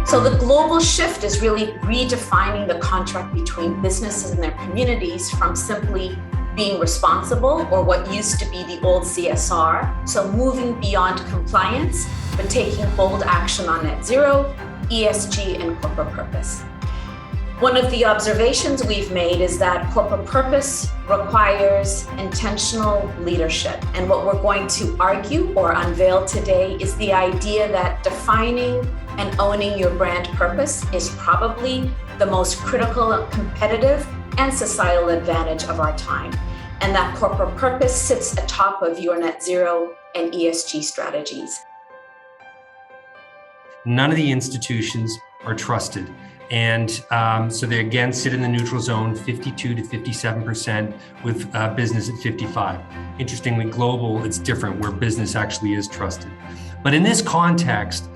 So the global shift is really redefining the contract between businesses and their communities from simply being responsible, or what used to be the old CSR, so moving beyond compliance, but taking bold action on net zero, ESG, and corporate purpose. One of the observations we've made is that corporate purpose requires intentional leadership. And what we're going to argue or unveil today is the idea that defining and owning your brand purpose is probably the most critical, competitive, and societal advantage of our time. And that corporate purpose sits atop of your net zero and ESG strategies. None of the institutions are trusted. And so they again sit in the neutral zone, 52 to 57%, with business at 55. Interestingly, global, it's different, where business actually is trusted. But in this context,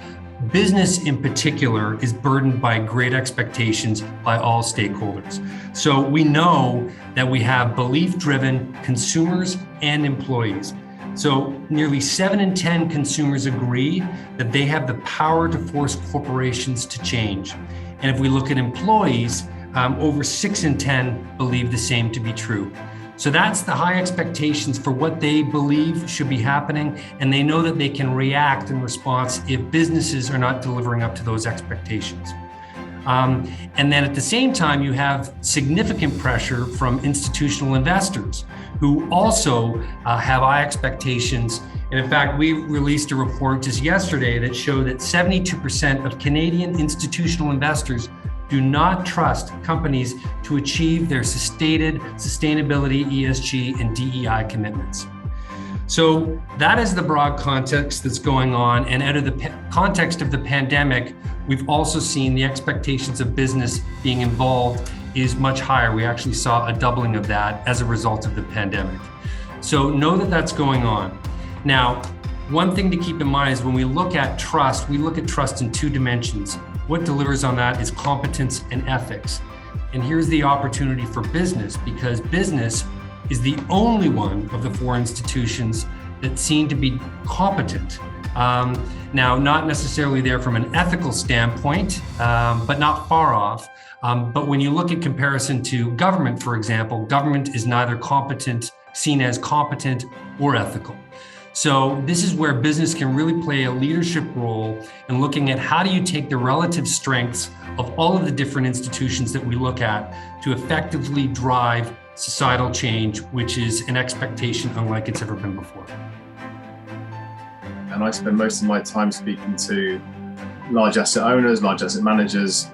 business in particular is burdened by great expectations by all stakeholders. So we know that we have belief-driven consumers and employees. So nearly 7 in 10 consumers agree that they have the power to force corporations to change. And if we look at employees, over 6 in 10 believe the same to be true. So that's the high expectations for what they believe should be happening. And they know that they can react in response if businesses are not delivering up to those expectations. And then at the same time, you have significant pressure from institutional investors who also have high expectations. And in fact, we released a report just yesterday that showed that 72% of Canadian institutional investors do not trust companies to achieve their stated sustainability, ESG, and DEI commitments. So that is the broad context that's going on. And out of the context of the pandemic, we've also seen the expectations of business being involved is much higher. We actually saw a doubling of that as a result of the pandemic. So know that that's going on. Now, one thing to keep in mind is when we look at trust, we look at trust in 2 dimensions. What delivers on that is competence and ethics. And here's the opportunity for business, because business is the only one of the 4 institutions that seem to be competent. Now, not necessarily there from an ethical standpoint, but not far off. But when you look at comparison to government, for example, government is neither seen as competent or ethical. So this is where business can really play a leadership role in looking at how do you take the relative strengths of all of the different institutions that we look at to effectively drive societal change, which is an expectation unlike it's ever been before. And I spend most of my time speaking to large asset owners, large asset managers,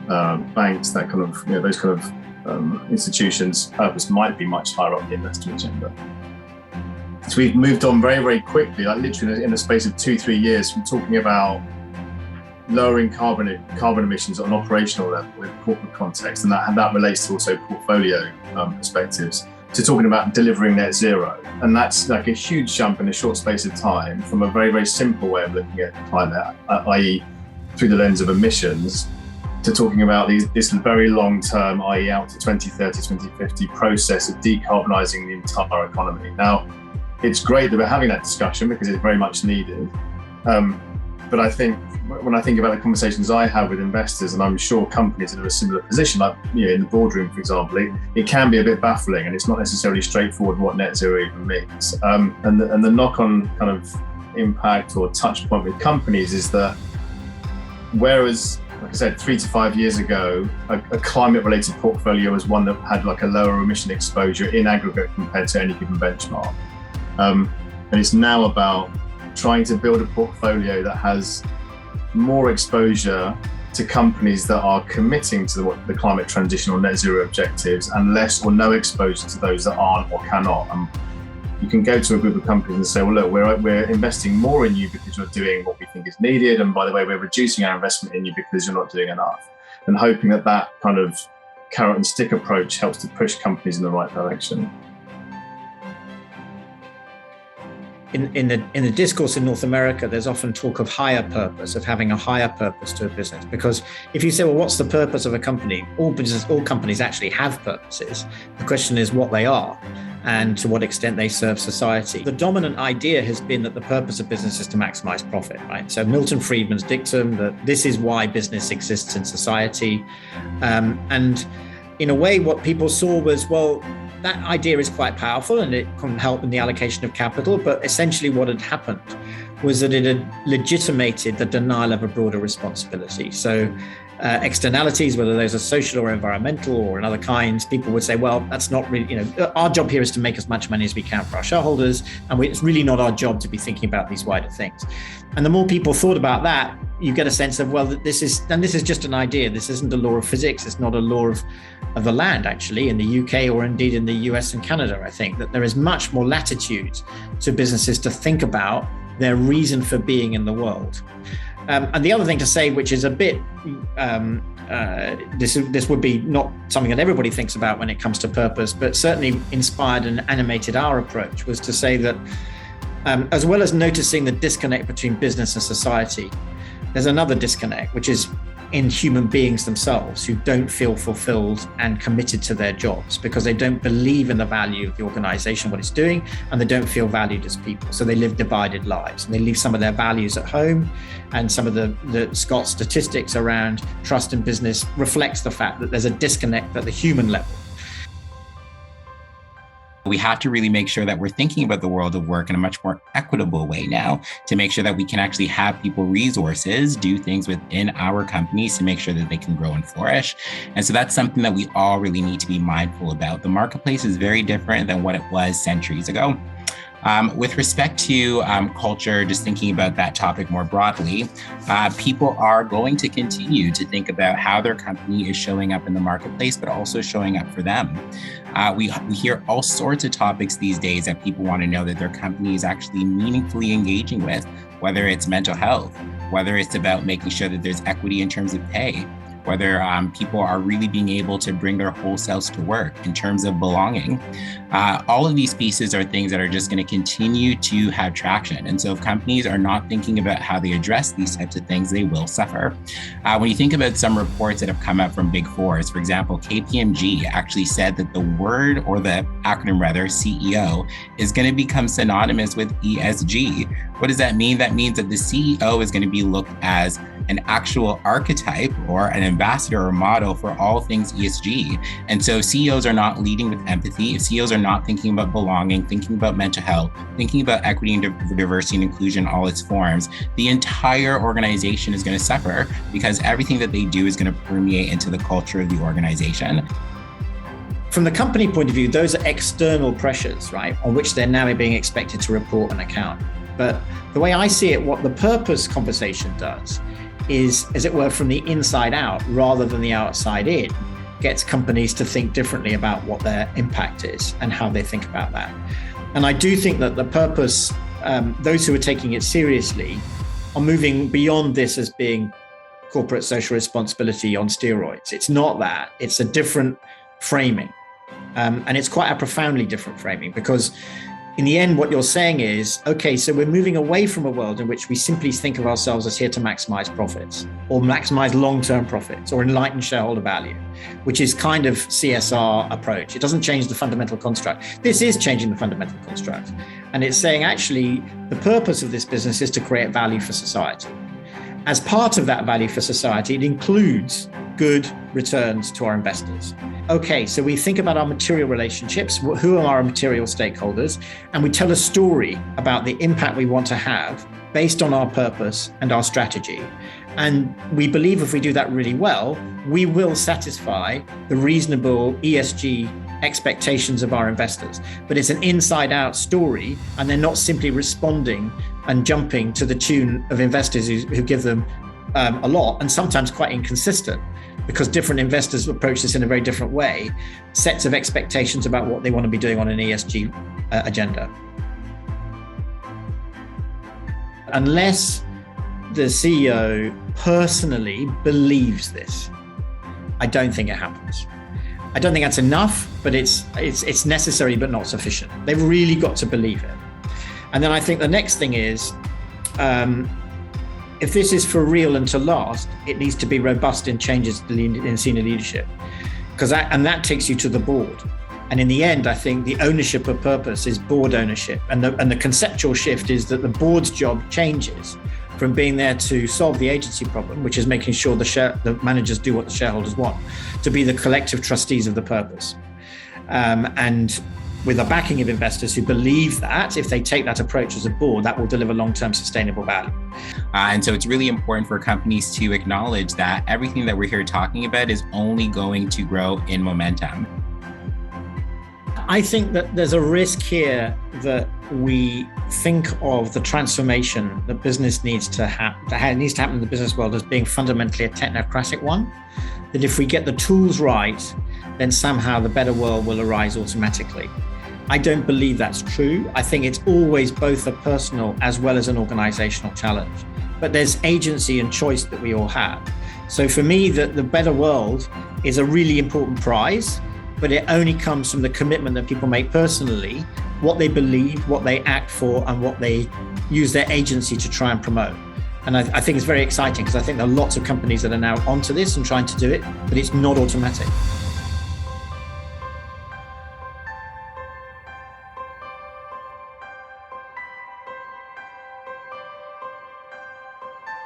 banks, that kind of, those kind of institutions. Purpose might be much higher up the investor agenda. So we've moved on very, very quickly, like literally in the space of 2-3 years, from talking about lowering carbon emissions on an operational level with corporate context, and that relates to also portfolio perspectives, to talking about delivering net zero. And that's like a huge jump in a short space of time from a very, very simple way of looking at climate, i.e. through the lens of emissions, to talking about this very long-term, i.e. out to 2030, 2050 process of decarbonising the entire economy. Now, it's great that we're having that discussion because it's very much needed. But I think when I think about the conversations I have with investors, and I'm sure companies that are in a similar position, like in the boardroom, for example, it can be a bit baffling, and it's not necessarily straightforward what net zero even means. And the knock-on kind of impact or touch point with companies is that whereas, like I said, 3 to 5 years ago, a climate-related portfolio was one that had like a lower emission exposure in aggregate compared to any given benchmark. And it's now about trying to build a portfolio that has more exposure to companies that are committing to the climate transition or net zero objectives, and less or no exposure to those that aren't or cannot. You can go to a group of companies and say, well, look, we're investing more in you because you're doing what we think is needed. And by the way, we're reducing our investment in you because you're not doing enough. And hoping that kind of carrot and stick approach helps to push companies in the right direction. In the discourse in North America, there's often talk of higher purpose, of having a higher purpose to a business. Because if you say, well, what's the purpose of a company? All companies actually have purposes. The question is what they are. and to what extent they serve society. The dominant idea has been that the purpose of business is to maximize profit, right? So Milton Friedman's dictum that this is why business exists in society. And in a way, what people saw was, well, that idea is quite powerful and it can help in the allocation of capital, but essentially what had happened was that it had legitimated the denial of a broader responsibility. So externalities, whether those are social or environmental or in other kinds, people would say, well, that's not really, our job here is to make as much money as we can for our shareholders, and it's really not our job to be thinking about these wider things. And the more people thought about that, you get a sense of, well, this is just an idea. This isn't a law of physics. It's not a law of the land, actually, in the UK or indeed in the US and Canada. I think that there is much more latitude to businesses to think about their reason for being in the world. And the other thing to say, which is a bit, this would be not something that everybody thinks about when it comes to purpose, but certainly inspired and animated our approach, was to say that as well as noticing the disconnect between business and society, there's another disconnect, which is in human beings themselves who don't feel fulfilled and committed to their jobs because they don't believe in the value of the organization, what it's doing, and they don't feel valued as people. So they live divided lives and they leave some of their values at home. And some of the Scott's statistics around trust in business reflects the fact that there's a disconnect at the human level. We have to really make sure that we're thinking about the world of work in a much more equitable way now to make sure that we can actually have people resources, do things within our companies to make sure that they can grow and flourish. And so that's something that we all really need to be mindful about. The marketplace is very different than what it was centuries ago. With respect to culture, just thinking about that topic more broadly, people are going to continue to think about how their company is showing up in the marketplace, but also showing up for them. We hear all sorts of topics these days that people want to know that their company is actually meaningfully engaging with, whether it's mental health, whether it's about making sure that there's equity in terms of pay, whether people are really being able to bring their whole selves to work in terms of belonging. All of these pieces are things that are just going to continue to have traction. And so if companies are not thinking about how they address these types of things, they will suffer. When you think about some reports that have come out from Big Fours, for example, KPMG actually said that the word, or the acronym rather, CEO, is going to become synonymous with ESG. What does that mean? That means that the CEO is going to be looked as an actual archetype or an ambassador or model for all things ESG. And so CEOs are not leading with empathy. If CEOs are not thinking about belonging, thinking about mental health, thinking about equity and diversity and inclusion in all its forms, the entire organization is going to suffer because everything that they do is going to permeate into the culture of the organization. From the company point of view, those are external pressures, right, on which they're now being expected to report and account. But the way I see it, what the purpose conversation does is, as it were, from the inside out rather than the outside in, gets companies to think differently about what their impact is and how they think about that. And I do think that the purpose, those who are taking it seriously are moving beyond this as being corporate social responsibility on steroids. It's not that, it's a different framing. And it's quite a profoundly different framing, because in the end, what you're saying is, okay, so we're moving away from a world in which we simply think of ourselves as here to maximize profits or maximize long-term profits or enlighten shareholder value, which is kind of CSR approach. It doesn't change the fundamental construct. This is changing the fundamental construct. And it's saying, actually, the purpose of this business is to create value for society. As part of that value for society, it includes good returns to our investors. Okay, so we think about our material relationships, who are our material stakeholders, and we tell a story about the impact we want to have based on our purpose and our strategy. And we believe if we do that really well, we will satisfy the reasonable ESG expectations of our investors. But it's an inside out story, and they're not simply responding and jumping to the tune of investors who give them a lot, and sometimes quite inconsistent, because different investors approach this in a very different way, sets of expectations about what they want to be doing on an ESG agenda. Unless the CEO personally believes this, I don't think it happens. I don't think that's enough, but it's necessary but not sufficient. They've really got to believe it. And then I think the next thing is, if this is for real and to last, it needs to be robust in changes in senior leadership, because that takes you to the board. And in the end, I think the ownership of purpose is board ownership. And the conceptual shift is that the board's job changes from being there to solve the agency problem, which is making sure the managers do what the shareholders want, to be the collective trustees of the purpose. And with the backing of investors who believe that if they take that approach as a board, that will deliver long-term sustainable value. And so it's really important for companies to acknowledge that everything that we're here talking about is only going to grow in momentum. I think that there's a risk here that we think of the transformation that business needs to happen in the business world as being fundamentally a technocratic one. That if we get the tools right, then somehow the better world will arise automatically. I don't believe that's true. I think it's always both a personal as well as an organizational challenge. But there's agency and choice that we all have. So for me, the better world is a really important prize, but it only comes from the commitment that people make personally, what they believe, what they act for, and what they use their agency to try and promote. And I think it's very exciting because I think there are lots of companies that are now onto this and trying to do it, but it's not automatic.